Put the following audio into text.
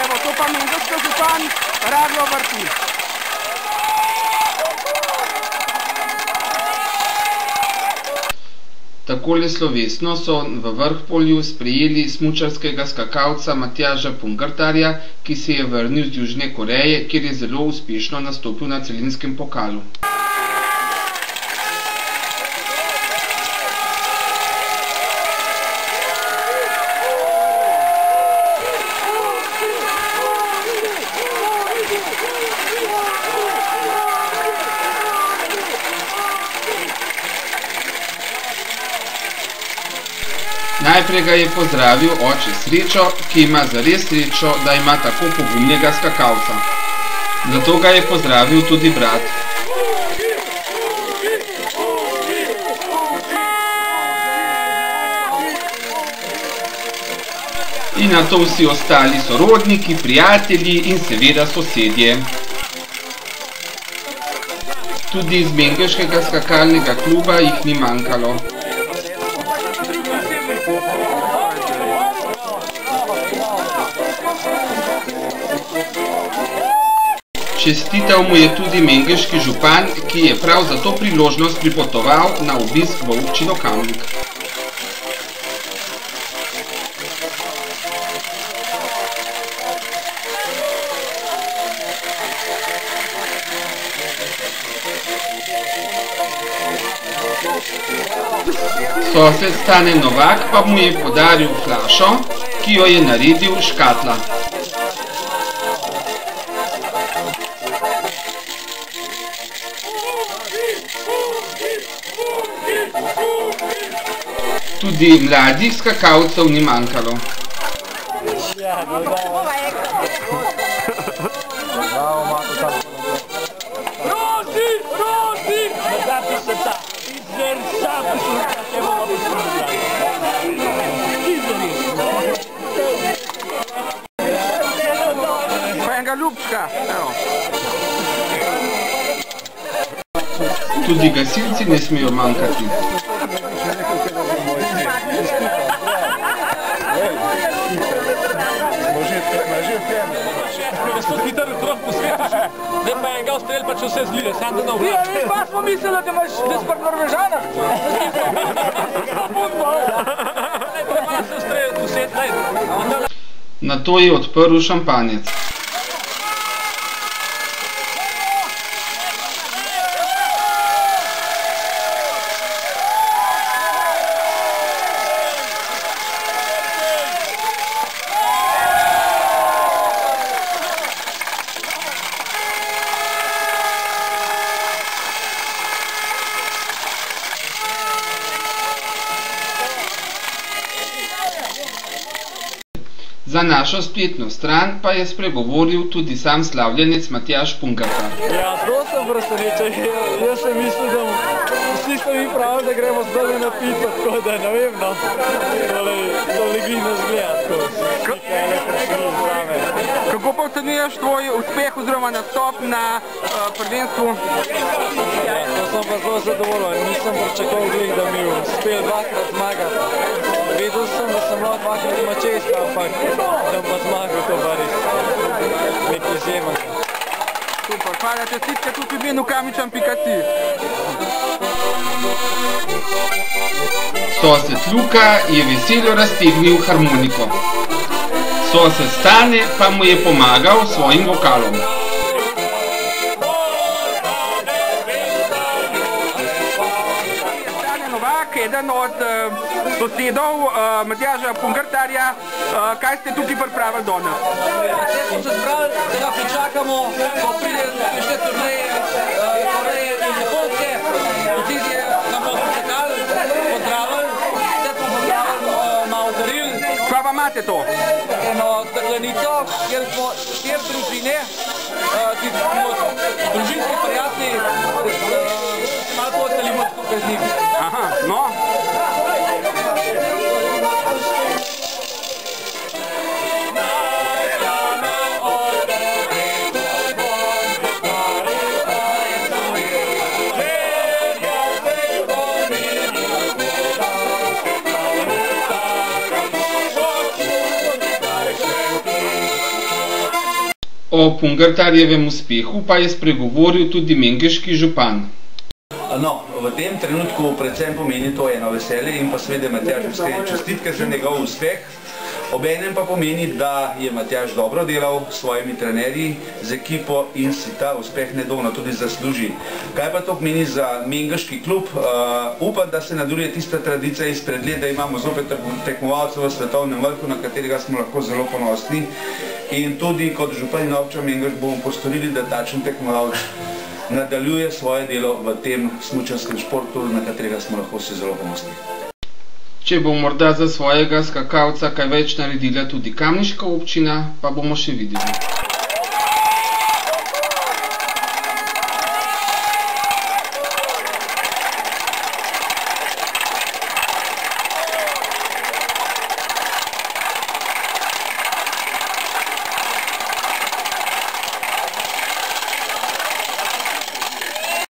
Evo, to pa Mengeški župan Rado vrti. Takole slovesno so v Vrhpolju sprejeli smučarskega skakalca Matjaža Pungartarja, ki se je vrnil z Južne Koreje, kjer je zelo uspešno nastopil na celinskem pokalu. Najprej ga je pozdravil oče Srečo, ki ima zares srečo, da ima tako pogumnega skakalca. Zato ga je pozdravil tudi brat. In nato vsi ostali sorodniki, prijatelji in seveda sosedje. Tudi iz Mengeškega skakalnega kluba jih ni manjkalo. Čestital mu je tudi mengeški župan, ki je prav za to priložnost pripotoval na obisk v občino Kamnik. Sosed Stane Novak pa mu je podaril flašo, ki jo je naredil Škatla. Tudi mladih skakalcev ni manjkalo. Tudi gasilci ne smejo manjkati. Ne pa enega ustrel, pa če vse zlije, sam da dobro. Mi pa smo mislili, da imaš despar Norvežana. Ne treba se ustrel, 10 let. Nato je odprl šampanjec. Za našo spletno stran pa je spregovoril tudi sam slavljenec Matjaž Pungartar. Ja, zelo sem presenečen. Jaz sem mislil, da vsi ste mi pravili, da gremo zdaj na pito, tako da ne vem, no. To legino zgleda, tako. Kako pa ocenjuješ tvoj uspeh oziroma nastop na prvenstvu? Ja, to sem pa zelo zadovoljen. Nisem pričakoval glih, da mi uspel dvakrat zmagati. Vedel sem, da sem lahko dvakrat ima čest, ampak da pa zmagal, to pa res nek izjemen. Super, hvala, čestitke tudi v imenu Kamničan.si. Sosed Luka je veselo raztegnil harmoniko. Sosed Stane pa mu je pomagal s svojim vokalom. Stane Novak, eden od sosedov Matjaža Pungartarja, kaj ste tukaj pripravili danes? Vse smo se spravili, da ga pričakamo, ko pride še turneje Koreje in Japonske. Vsi nam bomo počakali, pozdravili, vse smo pozdravili, malo daril. Kaj pa imate to? Eno steklenico, kjer smo 4 družine, ki smo družinski prijatelji, malo podelimo skupaj z njimi. Aha, no. O Pungartarjevem uspehu pa je spregovoril tudi mengeški župan. No, v tem trenutku predvsem pomeni to eno veselje in pa seveda Matjažu čestitke za njegov uspeh. Obenem pa pomeni, da je Matjaž dobro delal s svojimi trenerji, z ekipo in si ta uspeh nedvomno tudi zasluži. Kaj pa to pomeni za mengeški klub? Upam, da se nadaljuje tista tradicija izpred let, da imamo zopet tekmovalcev v svetovnem vrhu, na katerega smo lahko zelo ponosni. In tudi kot župan in občina Mengeš bomo postorili, da takšen tekmovalec nadaljuje svoje delo v tem smučarskem športu, na katerega smo lahko vsi zelo ponosni. Če bo morda za svojega skakalca kaj več naredila tudi kamniška občina, pa bomo še videli.